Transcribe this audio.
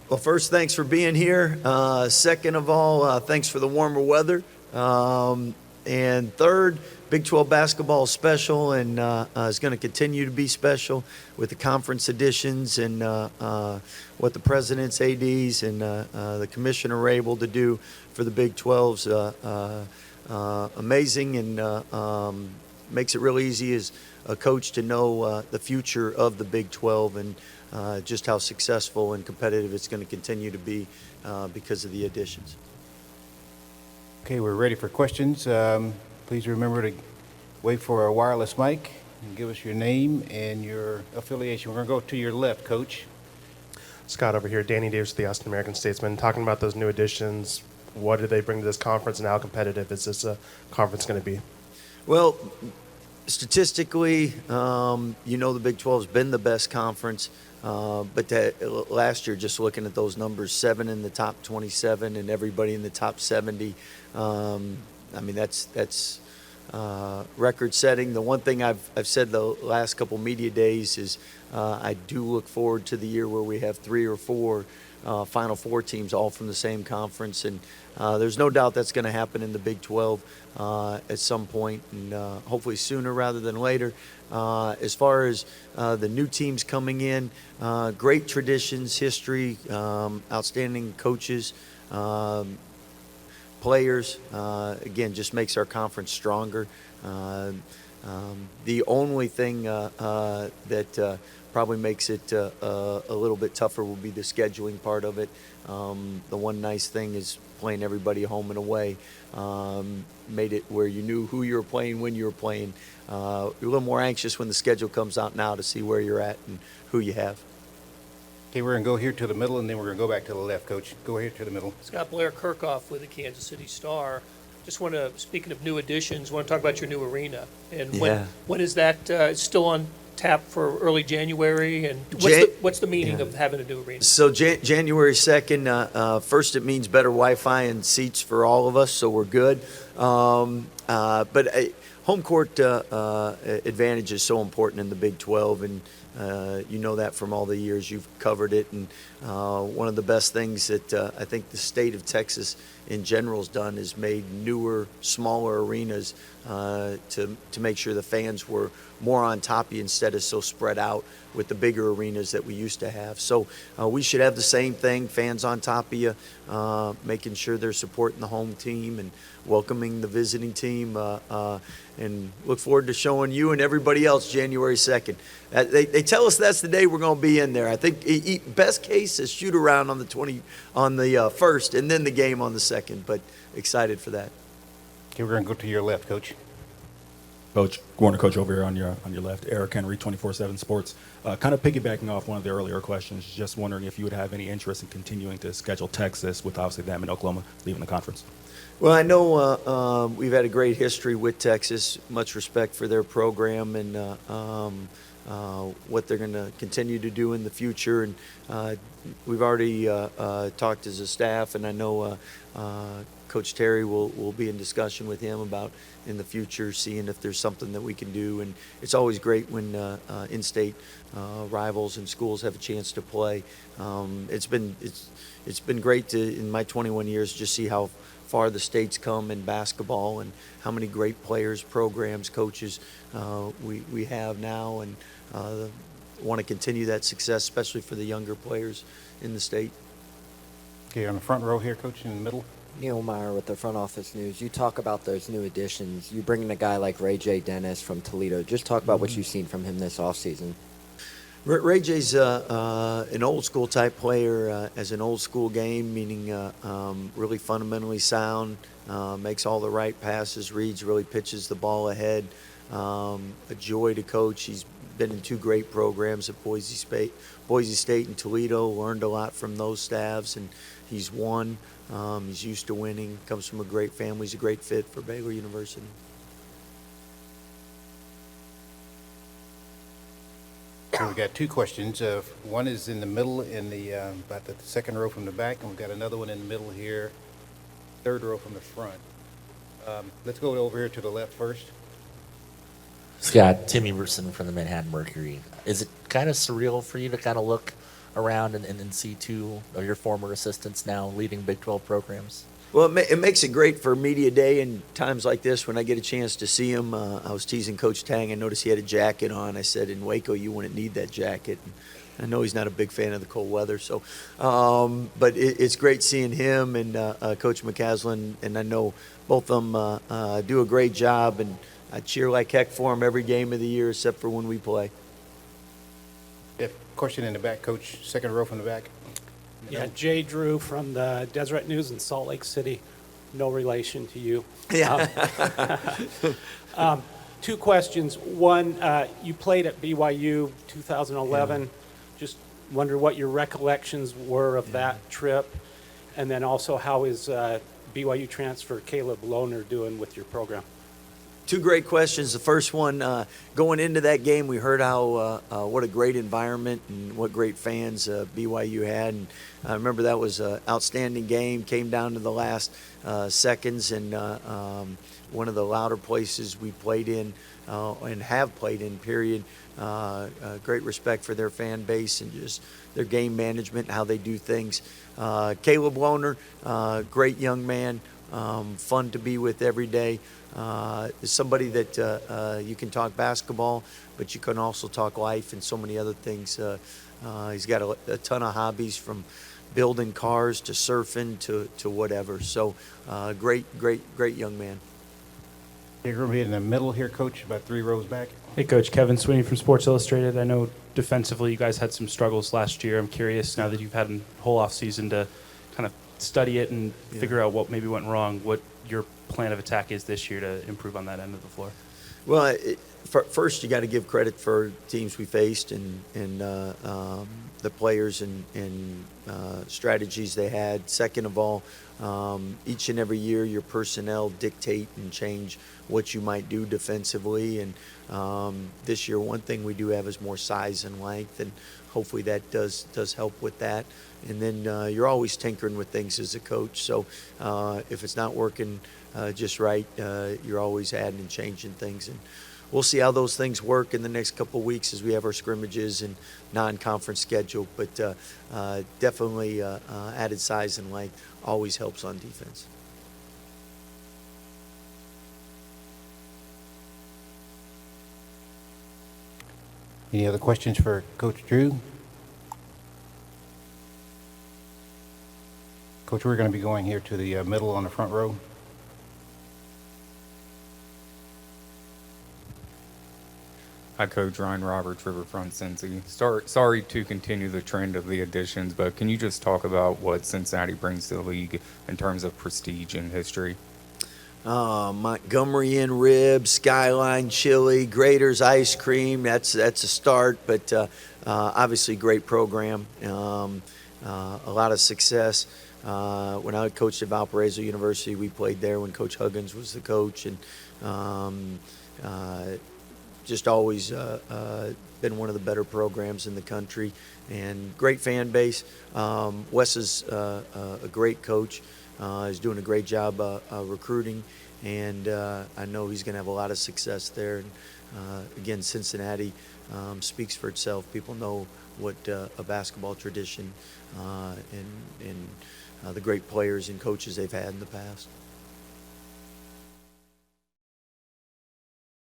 Well, first, thanks for being here. Second of all, thanks for the warmer weather. And third, Big 12 basketball is special and is going to continue to be special with the conference additions and what the presidents, ADs, and the commissioner are able to do for the Big 12's amazing and makes it real easy as a coach to know the future of the Big 12 and just how successful and competitive it's going to continue to be because of the additions. Okay, we're ready for questions. Please remember to wait for a wireless mic and give us your name and your affiliation. We're going to go to your left, Coach. Scott over here, Danny Davis, the Austin American Statesman, talking about those new additions. What do they bring to this conference and how competitive is this conference going to be? Well, statistically, the Big 12 has been the best conference. But last year, just looking at those numbers, 7 in the top 27 and everybody in the top 70. That's record-setting. The one thing I've said the last couple media days is I do look forward to the year where we have 3 or 4 Final Four teams all from the same conference, and there's no doubt that's going to happen in the Big 12 at some point, and hopefully sooner rather than later. As far as the new teams coming in, great traditions, history, outstanding coaches, players, again, just makes our conference stronger. The only thing that probably makes it a little bit tougher will be the scheduling part of it. The one nice thing is playing everybody home and away. Made it where you knew who you were playing, when you were playing. You're a little more anxious when the schedule comes out now to see where you're at and who you have. Okay, we're going to go here to the middle, and then we're going to go back to the left, Coach. Go here to the middle. Scott Blair Kirkhoff with the Kansas City Star. Just want to, speaking of new additions, want to talk about your new arena. And when is that still on tap for early January? And what's the meaning of having a new arena? So January 2nd, first it means better Wi-Fi and seats for all of us, so we're good. But home court advantage is so important in the Big 12, and you know that from all the years you've covered it. And one of the best things that I think the state of Texas in general has done is made newer, smaller arenas to make sure the fans were more on top of you instead of so spread out with the bigger arenas that we used to have. So we should have the same thing, fans on top of you, making sure they're supporting the home team and welcoming the visiting team, and look forward to showing you and everybody else January 2nd. They tell us that's the day we're going to be in there. I think best case is shoot around on the 1st and then the game on the 2nd, but excited for that. Okay, we're going to go to your left, Coach. Coach, Warner Coach over here on your left, Eric Henry, 24/7 Sports. Kind of piggybacking off one of the earlier questions, just wondering if you would have any interest in continuing to schedule Texas with obviously them and Oklahoma leaving the conference. Well, I know we've had a great history with Texas, much respect for their program and what they're going to continue to do in the future. And we've already talked as a staff, and I know Coach Terry will be in discussion with him about in the future seeing if there's something that we can do. And it's always great when in-state rivals and schools have a chance to play. It's been great to, in my 21 years, just see how far the state's come in basketball and how many great players, programs, coaches we have now, and want to continue that success, especially for the younger players in the state. Okay, on the front row here, Coach, in the middle. Neil Meyer with the Front Office News. You talk about those new additions. You bring in a guy like Ray J. Dennis from Toledo. Just talk about what you've seen from him this offseason. Ray J's an old school type player, as an old school game, meaning really fundamentally sound, makes all the right passes, reads, really pitches the ball ahead. A joy to coach. He's been in 2 great programs at Boise State and Toledo, learned a lot from those staffs, and he's won. He's used to winning, comes from a great family. He's a great fit for Baylor University. So we've got 2 questions. One is in the middle, in the about the second row from the back, and we've got another one in the middle here, 3rd row from the front. Let's go over here to the left first. Scott, Tim Eberson from the Manhattan Mercury. Is it kind of surreal for you to kind of look around and see two of your former assistants now leading Big 12 programs? Well, it makes it great for media day and times like this when I get a chance to see him. I was teasing Coach Tang. I noticed he had a jacket on. I said, in Waco, you wouldn't need that jacket. And I know he's not a big fan of the cold weather. So, but it's great seeing him and Coach McCaslin. And I know both of them do a great job. And I cheer like heck for them every game of the year except for when we play. If, question in the back, Coach, second row from the back. Yeah, Jay Drew from the Deseret News in Salt Lake City. No relation to you. Yeah. Two questions. One, you played at BYU 2011. Yeah. Just wonder what your recollections were of that trip. And then also, how is BYU transfer Caleb Lohner doing with your program? Two great questions. The first one, going into that game, we heard how what a great environment and what great fans BYU had. And I remember that was an outstanding game. Came down to the last seconds, and one of the louder places we played in and have played in. Period. Great respect for their fan base and just their game management and how they do things. Caleb Lohner, great young man, fun to be with every day. Is somebody that you can talk basketball, but you can also talk life and so many other things. He's got a ton of hobbies, from building cars to surfing to whatever. So great young man. You're going to be in the middle here, Coach, about 3 rows back. Hey, Coach. Kevin Sweeney from Sports Illustrated. I know defensively you guys had some struggles last year. I'm curious, now that you've had a whole off season to kind of study it and figure out what maybe went wrong, what your plan of attack is this year to improve on that end of the floor. Well, first you got to give credit for teams we faced and the players and strategies they had. Second of all, each and every year your personnel dictate and change what you might do defensively. And this year, one thing we do have is more size and length, and hopefully that does help with that. And then you're always tinkering with things as a coach. So if it's not working just right, you're always adding and changing things. And we'll see how those things work in the next couple of weeks as we have our scrimmages and non-conference schedule. But definitely added size and length always helps on defense. Any other questions for Coach Drew? Coach, we're going to be going here to the middle on the front row. Hi, Coach Ryan Roberts, Riverfront Cincy. Sorry to continue the trend of the additions, but can you just talk about what Cincinnati brings to the league in terms of prestige and history? Montgomery Inn ribs, Skyline chili, Grater's ice cream. That's a start, but obviously great program. A lot of success. When I coached at Valparaiso University, we played there when Coach Huggins was the coach, and just always been one of the better programs in the country, and great fan base. Wes is a great coach. He's doing a great job recruiting, and I know he's going to have a lot of success there. And again, Cincinnati speaks for itself. People know what a basketball tradition and the great players and coaches they've had in the past.